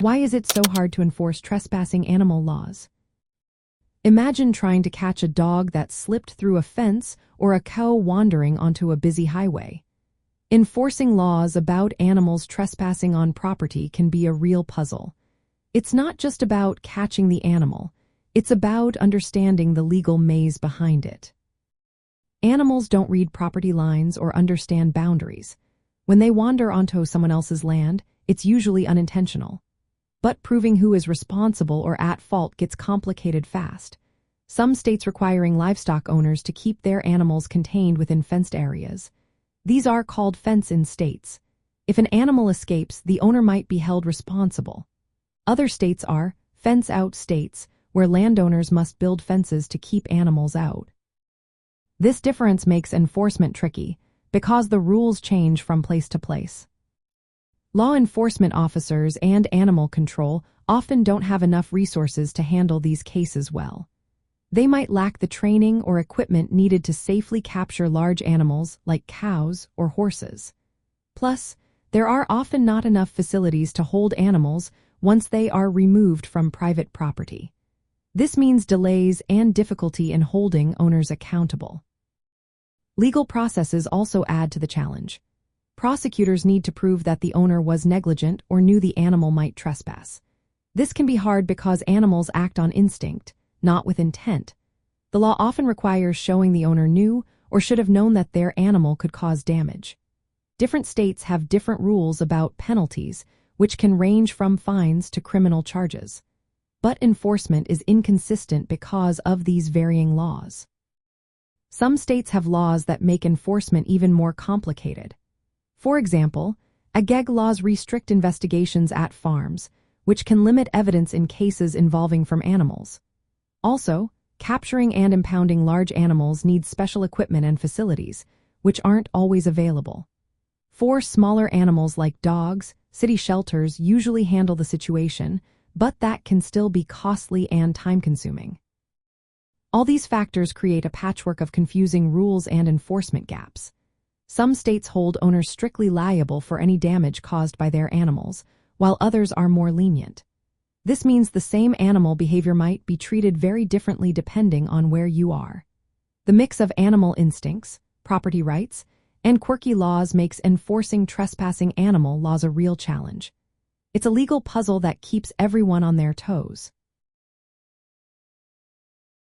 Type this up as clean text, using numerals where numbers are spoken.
Why is it so hard to enforce trespassing animal laws? Imagine trying to catch a dog that slipped through a fence or a cow wandering onto a busy highway. Enforcing laws about animals trespassing on property can be a real puzzle. It's not just about catching the animal, it's about understanding the legal maze behind it. Animals don't read property lines or understand boundaries. When they wander onto someone else's land, it's usually unintentional. But proving who is responsible or at fault gets complicated fast. Some states requiring livestock owners to keep their animals contained within fenced areas. These are called fence-in states. If an animal escapes, the owner might be held responsible. Other states are fence-out states, where landowners must build fences to keep animals out. This difference makes enforcement tricky, because the rules change from place to place. Law enforcement officers and animal control often don't have enough resources to handle these cases well. They might lack the training or equipment needed to safely capture large animals like cows or horses. Plus, there are often not enough facilities to hold animals once they are removed from private property. This means delays and difficulty in holding owners accountable. Legal processes also add to the challenge. Prosecutors need to prove that the owner was negligent or knew the animal might trespass. This can be hard because animals act on instinct, not with intent. The law often requires showing the owner knew or should have known that their animal could cause damage. Different states have different rules about penalties, which can range from fines to criminal charges. But enforcement is inconsistent because of these varying laws. Some states have laws that make enforcement even more complicated. For example, ag laws restrict investigations at farms, which can limit evidence in cases involving farm animals. Also, capturing and impounding large animals needs special equipment and facilities, which aren't always available. For smaller animals like dogs, city shelters usually handle the situation, but that can still be costly and time-consuming. All these factors create a patchwork of confusing rules and enforcement gaps. Some states hold owners strictly liable for any damage caused by their animals, while others are more lenient. This means the same animal behavior might be treated very differently depending on where you are. The mix of animal instincts, property rights, and quirky laws makes enforcing trespassing animal laws a real challenge. It's a legal puzzle that keeps everyone on their toes.